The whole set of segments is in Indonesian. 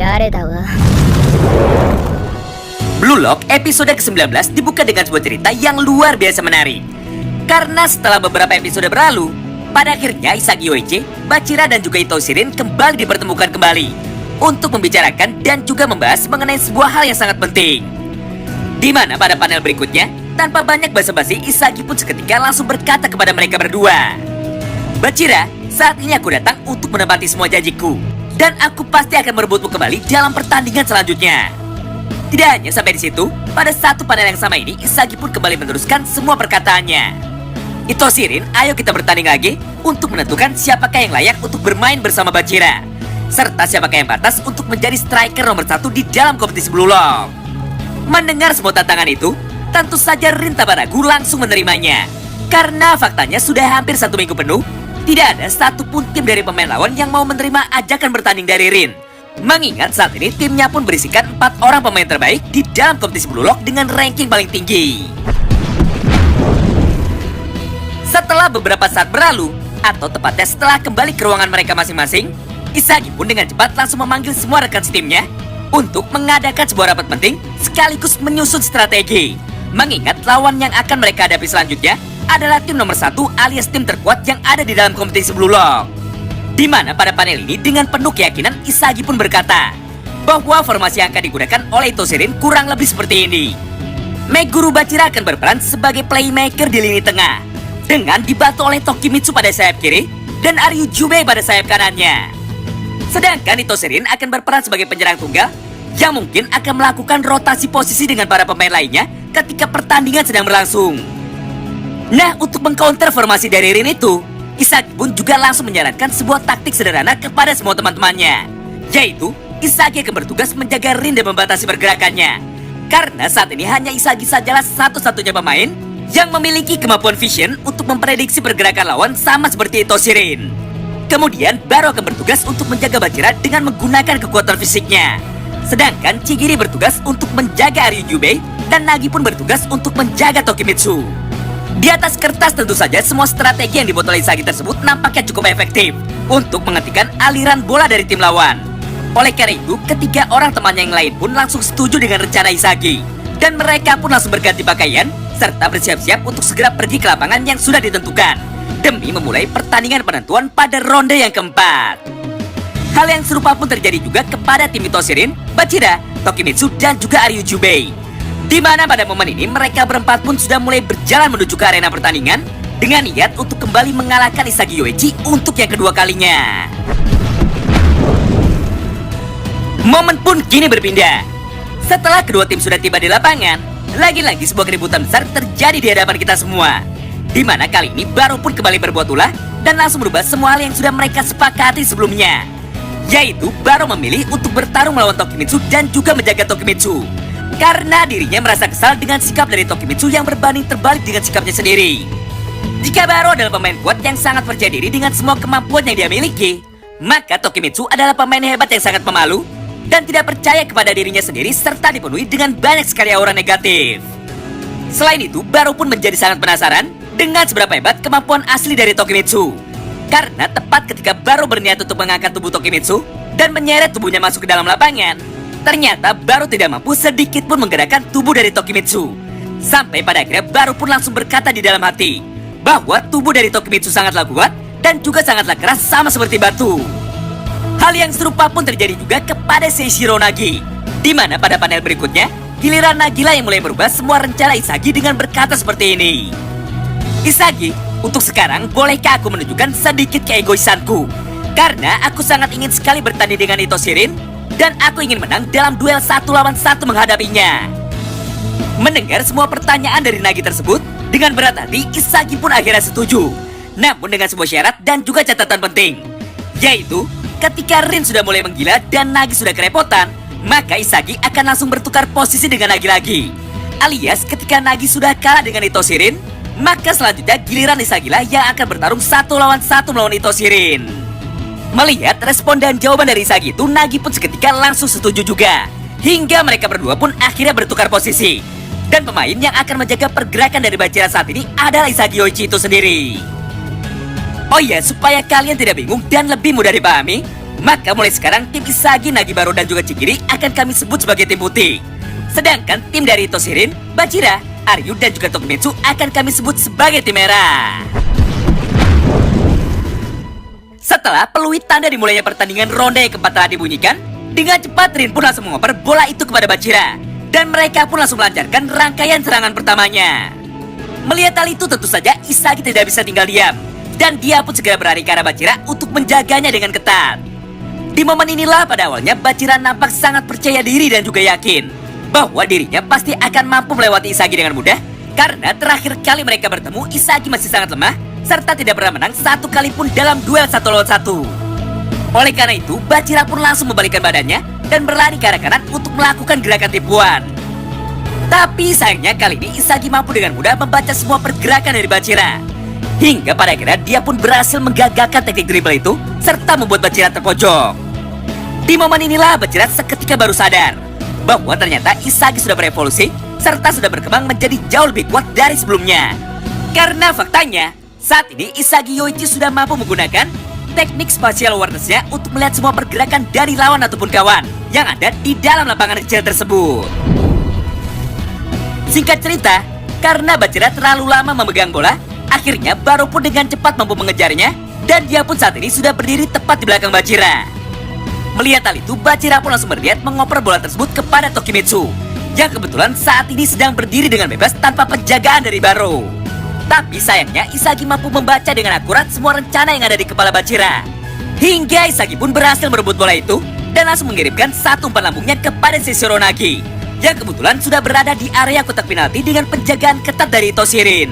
誰だわ。 Blue Lock episode ke-19 dibuka dengan sebuah cerita yang luar biasa menarik. Karena setelah beberapa episode berlalu, pada akhirnya Isagi Yoichi, Bachira dan juga Ito Shirin kembali dipertemukan kembali untuk membicarakan dan juga membahas mengenai sebuah hal yang sangat penting. Di mana pada panel berikutnya, tanpa banyak basa-basi, Isagi pun seketika langsung berkata kepada mereka berdua, "Bachira, saat ini aku datang untuk menepati semua janjiku, dan aku pasti akan merebutmu kembali dalam pertandingan selanjutnya." Tidak hanya sampai di situ, pada satu panel yang sama ini, Isagi pun kembali meneruskan semua perkataannya. "Ito Shirin, ayo kita bertanding lagi untuk menentukan siapakah yang layak untuk bermain bersama Bachira, serta siapakah yang pantas untuk menjadi striker nomor 1 di dalam kompetisi Blue Lock." Mendengar semua tantangan itu, tentu saja Rin tanpa ragu langsung menerimanya. Karena faktanya sudah hampir 1 minggu penuh, tidak ada satupun tim dari pemain lawan yang mau menerima ajakan bertanding dari Rin. Mengingat saat ini timnya pun berisikan 4 orang pemain terbaik di dalam kompetisi Blue Lock dengan ranking paling tinggi. Setelah beberapa saat berlalu, atau tepatnya setelah kembali ke ruangan mereka masing-masing, Isagi pun dengan cepat langsung memanggil semua rekan setimnya untuk mengadakan sebuah rapat penting sekaligus menyusun strategi. Mengingat lawan yang akan mereka hadapi selanjutnya adalah tim nomor 1 alias tim terkuat yang ada di dalam kompetisi Blue Lock. Di mana pada panel ini dengan penuh keyakinan Isagi pun berkata bahwa formasi yang akan digunakan oleh Ito Shirin kurang lebih seperti ini. Meguru Bachira akan berperan sebagai playmaker di lini tengah dengan dibantu oleh Tokimitsu pada sayap kiri dan Aryujube pada sayap kanannya. Sedangkan Ito Shirin akan berperan sebagai penyerang tunggal yang mungkin akan melakukan rotasi posisi dengan para pemain lainnya ketika pertandingan sedang berlangsung. Nah, untuk mengcounter formasi dari Rin itu, Isagi pun juga langsung menyarankan sebuah taktik sederhana kepada semua teman-temannya, yaitu Isagi akan bertugas menjaga Rin dan membatasi pergerakannya. Karena saat ini hanya Isagi sajalah satu-satunya pemain yang memiliki kemampuan vision untuk memprediksi pergerakan lawan sama seperti Ito Shirin. Kemudian baru akan bertugas untuk menjaga Bachira dengan menggunakan kekuatan fisiknya. Sedangkan Chigiri bertugas untuk menjaga Aryujube dan Nagi pun bertugas untuk menjaga Tokimitsu. Di atas kertas tentu saja semua strategi yang dibuat oleh Isagi tersebut nampaknya cukup efektif untuk menghentikan aliran bola dari tim lawan. Oleh karena itu, ketiga orang temannya yang lain pun langsung setuju dengan rencana Isagi. Dan mereka pun langsung berganti pakaian serta bersiap-siap untuk segera pergi ke lapangan yang sudah ditentukan demi memulai pertandingan penentuan pada ronde yang keempat. Hal yang serupa pun terjadi juga kepada tim Ito Shirin, Bachira, Tokimitsu, dan juga Aryujube. Di mana pada momen ini mereka berempat pun sudah mulai berjalan menuju ke arena pertandingan dengan niat untuk kembali mengalahkan Isagi Yoichi untuk yang kedua kalinya. Momen pun kini berpindah. Setelah kedua tim sudah tiba di lapangan, lagi-lagi sebuah keributan besar terjadi di hadapan kita semua. Di mana kali ini Baro pun kembali berbuat ulah dan langsung merubah semua hal yang sudah mereka sepakati sebelumnya. Yaitu Baro memilih untuk bertarung melawan Tokimitsu dan juga menjaga Tokimitsu. Karena dirinya merasa kesal dengan sikap dari Tokimitsu yang berbanding terbalik dengan sikapnya sendiri. Jika Baro adalah pemain kuat yang sangat percaya diri dengan semua kemampuan yang dia miliki, maka Tokimitsu adalah pemain hebat yang sangat pemalu dan tidak percaya kepada dirinya sendiri serta dipenuhi dengan banyak sekali aura negatif. Selain itu, Baro pun menjadi sangat penasaran dengan seberapa hebat kemampuan asli dari Tokimitsu. Karena tepat ketika Baro berniat untuk mengangkat tubuh Tokimitsu dan menyeret tubuhnya masuk ke dalam lapangan, ternyata Baro tidak mampu sedikit pun menggerakkan tubuh dari Tokimitsu. Sampai pada akhirnya Baro pun langsung berkata di dalam hati bahwa tubuh dari Tokimitsu sangatlah kuat dan juga sangatlah keras sama seperti batu. Hal yang serupa pun terjadi juga kepada Seishiro Nagi. Di mana pada panel berikutnya, giliran Nagila yang mulai merubah semua rencana Isagi dengan berkata seperti ini. "Isagi, untuk sekarang bolehkah aku menunjukkan sedikit keegoisanku? Karena aku sangat ingin sekali bertanding dengan Ito Shirin dan aku ingin menang dalam duel 1 lawan 1 menghadapinya." Mendengar semua pertanyaan dari Nagi tersebut, dengan berat hati Isagi pun akhirnya setuju. Namun dengan sebuah syarat dan juga catatan penting, yaitu ketika Rin sudah mulai menggila dan Nagi sudah kerepotan, maka Isagi akan langsung bertukar posisi dengan Nagi lagi. Alias ketika Nagi sudah kalah dengan Ito Shirin, maka selanjutnya giliran Isagi lah yang akan bertarung 1 lawan 1 melawan Ito Shirin. Melihat respon dan jawaban dari Isagi itu, Nagi pun seketika langsung setuju juga. Hingga mereka berdua pun akhirnya bertukar posisi. Dan pemain yang akan menjaga pergerakan dari Bachira saat ini adalah Isagi Yoichi itu sendiri. Oh iya, supaya kalian tidak bingung dan lebih mudah dipahami, Maka mulai sekarang tim Isagi, Nagibaro, dan juga Chigiri akan kami sebut sebagai tim putih. Sedangkan tim dari Itoshirin, Bachira, Aryu, dan juga Tokimetsu akan kami sebut sebagai tim merah. Setelah peluit tanda dimulainya pertandingan ronde yang keempat telah dibunyikan, dengan cepat Rin pun langsung mengoper bola itu kepada Bachira. Dan mereka pun langsung melancarkan rangkaian serangan pertamanya. Melihat hal itu tentu saja Isagi tidak bisa tinggal diam. Dan dia pun segera berlari ke arah Bachira untuk menjaganya dengan ketat. Di momen inilah pada awalnya Bachira nampak sangat percaya diri dan juga yakin bahwa dirinya pasti akan mampu melewati Isagi dengan mudah. Karena terakhir kali mereka bertemu, Isagi masih sangat lemah serta tidak pernah menang satu kali pun dalam duel 1 lawan 1. Oleh karena itu, Bachira pun langsung membalikkan badannya dan berlari ke arah kanan untuk melakukan gerakan tipuan. Tapi sayangnya kali ini Isagi mampu dengan mudah membaca semua pergerakan dari Bachira. Hingga pada akhirnya dia pun berhasil menggagalkan teknik dribble itu serta membuat Bachira terpojok. Di momen inilah Bachira seketika baru sadar bahwa ternyata Isagi sudah berevolusi serta sudah berkembang menjadi jauh lebih kuat dari sebelumnya. Karena faktanya, saat ini Isagi Yoichi sudah mampu menggunakan teknik spatial awareness-nya untuk melihat semua pergerakan dari lawan ataupun kawan yang ada di dalam lapangan kecil tersebut. Singkat cerita, karena Bachira terlalu lama memegang bola, akhirnya Baro pun dengan cepat mampu mengejarnya dan dia pun saat ini sudah berdiri tepat di belakang Bachira. Melihat hal itu, Bachira pun langsung berniat mengoper bola tersebut kepada Tokimetsu yang kebetulan saat ini sedang berdiri dengan bebas tanpa penjagaan dari Baro. Tapi sayangnya Isagi mampu membaca dengan akurat semua rencana yang ada di kepala Bachira. Hingga Isagi pun berhasil merebut bola itu dan langsung mengirimkan satu umpan lambungnya kepada Shishironagi yang kebetulan sudah berada di area kotak penalti dengan penjagaan ketat dari Itoshirin.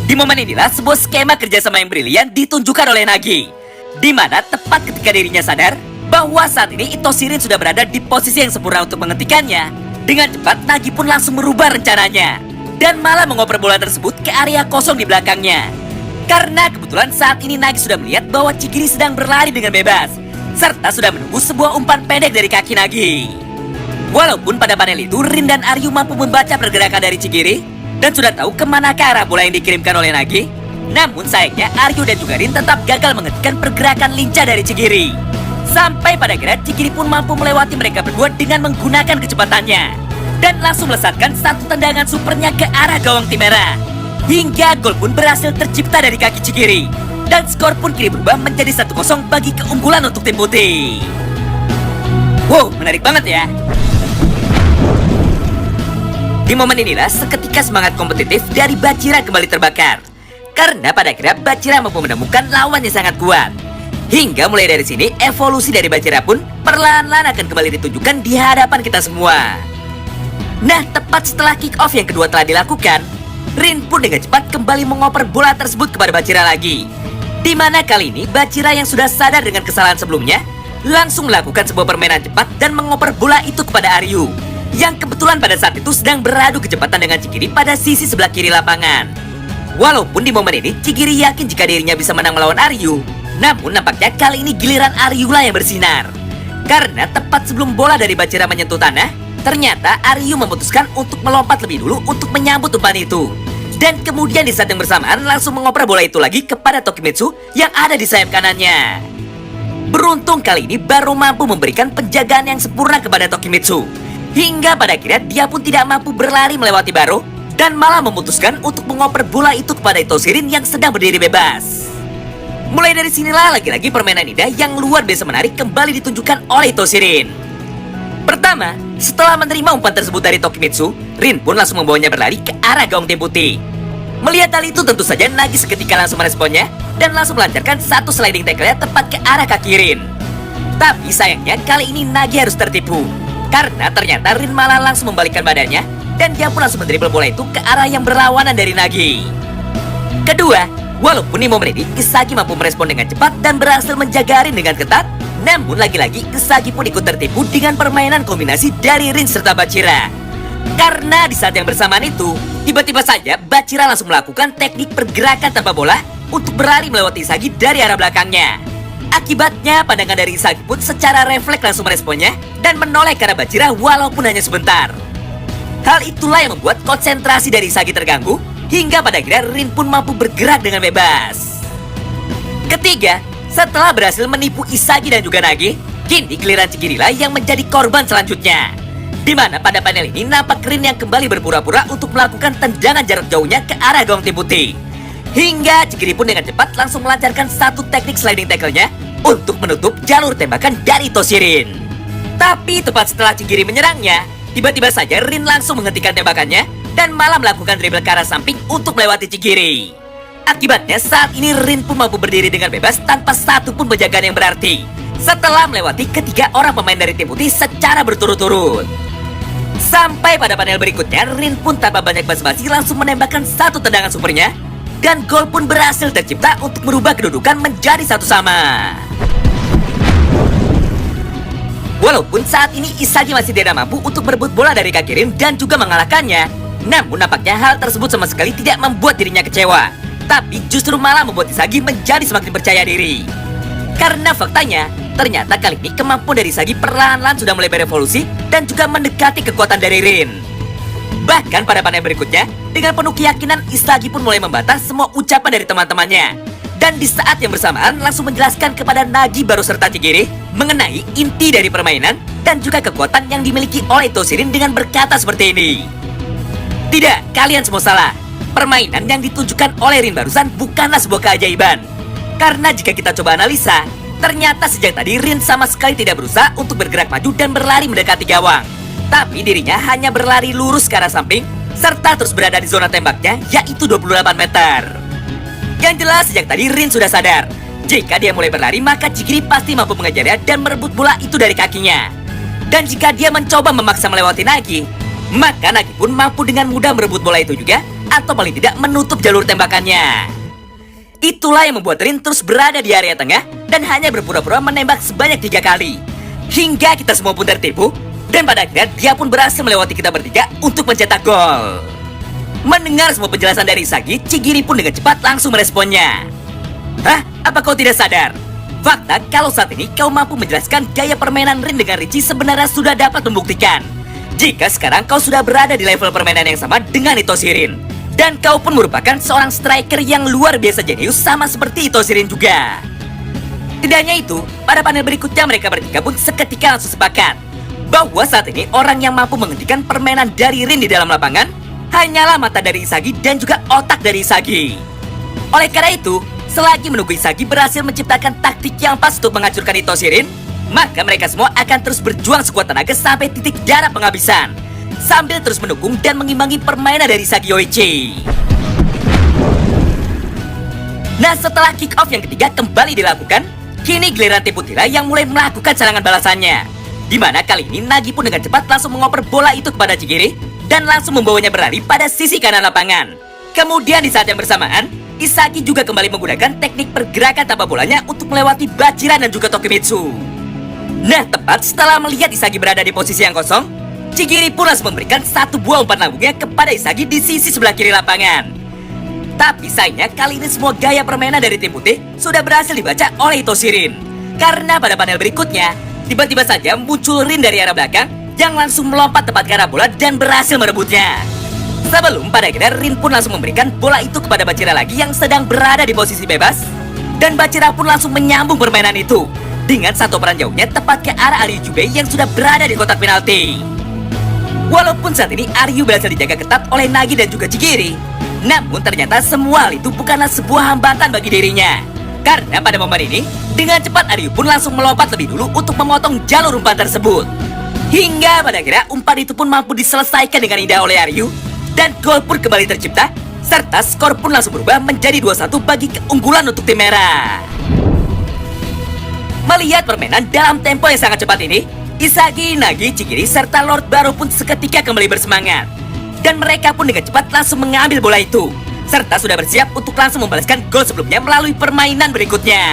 Di momen inilah sebuah skema kerjasama yang brilian ditunjukkan oleh Nagi, di mana tepat ketika dirinya sadar bahwa saat ini Itoshirin sudah berada di posisi yang sempurna untuk menghentikannya, dengan cepat Nagi pun langsung merubah rencananya dan malah mengoper bola tersebut ke area kosong di belakangnya. Karena kebetulan saat ini Nagi sudah melihat bahwa Chigiri sedang berlari dengan bebas, serta sudah menunggu sebuah umpan pendek dari kaki Nagi. Walaupun pada panel itu Rin dan Aryu mampu membaca pergerakan dari Chigiri dan sudah tahu kemana ke arah bola yang dikirimkan oleh Nagi, namun sayangnya Aryu dan juga Rin tetap gagal menghentikan pergerakan lincah dari Chigiri. Sampai pada akhirnya Chigiri pun mampu melewati mereka berdua dengan menggunakan kecepatannya dan langsung melesatkan satu tendangan supernya ke arah gawang tim merah. Hingga gol pun berhasil tercipta dari kaki Chigiri dan skor pun kini berubah menjadi 1-0 bagi keunggulan untuk tim putih. Wow, menarik banget ya. Di momen inilah seketika semangat kompetitif dari Bachira kembali terbakar. Karena pada akhirnya Bachira mampu menemukan lawan yang sangat kuat. Hingga mulai dari sini evolusi dari Bachira pun perlahan-lahan akan kembali ditunjukkan di hadapan kita semua. Nah, tepat setelah kick off yang kedua telah dilakukan, Rin pun dengan cepat kembali mengoper bola tersebut kepada Bachira lagi. Di mana kali ini Bachira yang sudah sadar dengan kesalahan sebelumnya langsung melakukan sebuah permainan cepat dan mengoper bola itu kepada Aryu yang kebetulan pada saat itu sedang beradu kecepatan dengan Chigiri pada sisi sebelah kiri lapangan. Walaupun di momen ini Chigiri yakin jika dirinya bisa menang melawan Aryu, namun nampaknya kali ini giliran Aryu lah yang bersinar. Karena tepat sebelum bola dari Bachira menyentuh tanah, ternyata Aryu memutuskan untuk melompat lebih dulu untuk menyambut umpan itu. Dan kemudian di saat yang bersamaan langsung mengoper bola itu lagi kepada Tokimetsu yang ada di sayap kanannya. Beruntung kali ini baru mampu memberikan penjagaan yang sempurna kepada Tokimetsu. Hingga pada akhirnya dia pun tidak mampu berlari melewati Baro dan malah memutuskan untuk mengoper bola itu kepada Itoshirin yang sedang berdiri bebas. Mulai dari sinilah lagi-lagi permainan indah yang luar biasa menarik kembali ditunjukkan oleh Itoshirin. Pertama, setelah menerima umpan tersebut dari Tokimetsu, Rin pun langsung membawanya berlari ke arah gawang tim putih. Melihat hal itu tentu saja Nagi seketika langsung meresponnya dan langsung melancarkan satu sliding tackle-nya tepat ke arah kaki Rin. Tapi sayangnya kali ini Nagi harus tertipu, karena ternyata Rin malah langsung membalikkan badannya dan dia pun langsung mendribble bola itu ke arah yang berlawanan dari Nagi. Kedua, walaupun di momen ini Isagi mampu merespon dengan cepat dan berhasil menjaga Rin dengan ketat, namun lagi-lagi Isagi pun ikut tertipu dengan permainan kombinasi dari Rin serta Bachira. Karena di saat yang bersamaan itu, tiba-tiba saja Bachira langsung melakukan teknik pergerakan tanpa bola untuk berlari melewati Isagi dari arah belakangnya. Akibatnya pandangan dari Isagi pun secara refleks langsung meresponnya dan menoleh ke arah Bachira walaupun hanya sebentar. Hal itulah yang membuat konsentrasi dari Isagi terganggu hingga pada akhirnya Rin pun mampu bergerak dengan bebas. Ketiga, Setelah berhasil menipu Isagi dan juga Nagi, kini giliran Chigiri lah yang menjadi korban selanjutnya. Di mana pada panel ini nampak Rin yang kembali berpura-pura untuk melakukan tendangan jarak jauhnya ke arah gawang tim putih. Hingga Chigiri pun dengan cepat langsung melancarkan satu teknik sliding tackle-nya untuk menutup jalur tembakan dari Toshirin. Tapi tepat setelah Chigiri menyerangnya, tiba-tiba saja Rin langsung menghentikan tembakannya dan malah melakukan dribble ke arah samping untuk melewati Chigiri. Akibatnya saat ini Rin pun mampu berdiri dengan bebas tanpa satu pun penjagaan yang berarti setelah melewati ketiga orang pemain dari tim putih secara berturut-turut. Sampai pada panel berikutnya, Rin pun tanpa banyak basa-basi langsung menembakkan satu tendangan supernya dan gol pun berhasil tercipta untuk merubah kedudukan menjadi 1-1. Walaupun saat ini Isagi masih tidak mampu untuk merebut bola dari kaki Rin dan juga mengalahkannya, namun nampaknya hal tersebut sama sekali tidak membuat dirinya kecewa, tapi justru malah membuat Isagi menjadi semakin percaya diri. Karena faktanya, ternyata kali ini kemampuan dari Isagi perlahan-lahan sudah mulai berevolusi dan juga mendekati kekuatan dari Rin. Bahkan pada panel berikutnya, dengan penuh keyakinan Isagi pun mulai membantah semua ucapan dari teman-temannya. Dan di saat yang bersamaan langsung menjelaskan kepada Nagi baru serta Chigiri mengenai inti dari permainan dan juga kekuatan yang dimiliki oleh Toshirin dengan berkata seperti ini. Tidak, kalian semua salah. Permainan yang ditunjukkan oleh Rin barusan bukanlah sebuah keajaiban. Karena jika kita coba analisa, ternyata sejak tadi Rin sama sekali tidak berusaha untuk bergerak maju dan berlari mendekati gawang. Tapi dirinya hanya berlari lurus ke arah samping, serta terus berada di zona tembaknya, yaitu 28 meter. Yang jelas sejak tadi Rin sudah sadar, jika dia mulai berlari maka Chigiri pasti mampu mengejarnya dan merebut bola itu dari kakinya. Dan jika dia mencoba memaksa melewati Nagi, maka Nagi pun mampu dengan mudah merebut bola itu juga, atau paling tidak menutup jalur tembakannya. Itulah yang membuat Rin terus berada di area tengah dan hanya berpura-pura menembak sebanyak 3 kali. Hingga kita semua pun tertipu, dan pada akhirnya dia pun berhasil melewati kita bertiga untuk mencetak gol. Mendengar semua penjelasan dari Isagi, Chigiri pun dengan cepat langsung meresponnya. Hah? Apa kau tidak sadar? Fakta kalau saat ini kau mampu menjelaskan gaya permainan Rin dengan Richie sebenarnya sudah dapat membuktikan jika sekarang kau sudah berada di level permainan yang sama dengan Toshirin. Dan kau pun merupakan seorang striker yang luar biasa jenius sama seperti Toshirin juga. Tidak hanya itu, pada panel berikutnya mereka bertiga pun seketika langsung sepakat bahwa saat ini orang yang mampu menghentikan permainan dari Rin di dalam lapangan hanyalah mata dari Isagi dan juga otak dari Isagi. Oleh karena itu, selagi menunggu Isagi berhasil menciptakan taktik yang pas untuk menghancurkan Toshirin, maka mereka semua akan terus berjuang sekuat tenaga sampai titik darah penghabisan, sambil terus mendukung dan mengimbangi permainan dari Isagi Yoichi. Nah, setelah kick off yang ketiga kembali dilakukan, kini giliran tim putih yang mulai melakukan serangan balasannya. Di mana kali ini Nagi pun dengan cepat langsung mengoper bola itu kepada Chigiri dan langsung membawanya berlari pada sisi kanan lapangan. Kemudian di saat yang bersamaan, Isagi juga kembali menggunakan teknik pergerakan tanpa bolanya untuk melewati Bachira dan juga Tokimitsu. Nah, tepat setelah melihat Isagi berada di posisi yang kosong, Chigiri pun langsung memberikan satu buah umpan lambungnya kepada Isagi di sisi sebelah kiri lapangan. Tapi sayangnya kali ini semua gaya permainan dari tim putih sudah berhasil dibaca oleh Toshirin. Karena pada panel berikutnya, tiba-tiba saja muncul Rin dari arah belakang yang langsung melompat tepat ke arah bola dan berhasil merebutnya. Sebelum pada akhirnya Rin pun langsung memberikan bola itu kepada Bachira lagi yang sedang berada di posisi bebas. Dan Bachira pun langsung menyambung permainan itu dengan satu peran jauhnya tepat ke arah Aryu Jubei yang sudah berada di kotak penalti. Walaupun saat ini Aryu berhasil dijaga ketat oleh Nagi dan juga Chigiri, namun ternyata semua hal itu bukanlah sebuah hambatan bagi dirinya. Karena pada momen ini, dengan cepat Aryu pun langsung melompat lebih dulu untuk memotong jalur umpan tersebut. Hingga pada akhirnya umpan itu pun mampu diselesaikan dengan indah oleh Aryu, dan gol pun kembali tercipta, serta skor pun langsung berubah menjadi 2-1 bagi keunggulan untuk tim merah. Melihat permainan dalam tempo yang sangat cepat ini, Isagi, Nagi, Chigiri, serta Lord Baru pun seketika kembali bersemangat. Dan mereka pun dengan cepat langsung mengambil bola itu, serta sudah bersiap untuk langsung membalaskan gol sebelumnya melalui permainan berikutnya.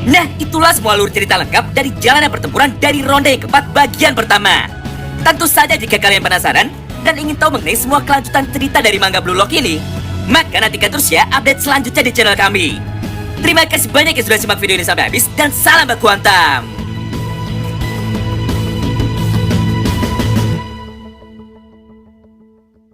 Nah, itulah semua alur cerita lengkap dari jalannya pertempuran dari ronde yang keempat bagian pertama. Tentu saja jika kalian penasaran dan ingin tahu mengenai semua kelanjutan cerita dari manga Blue Lock ini, maka nantikan terus ya update selanjutnya di channel kami. Terima kasih banyak yang sudah simak video ini sampai habis dan salam baku hantam.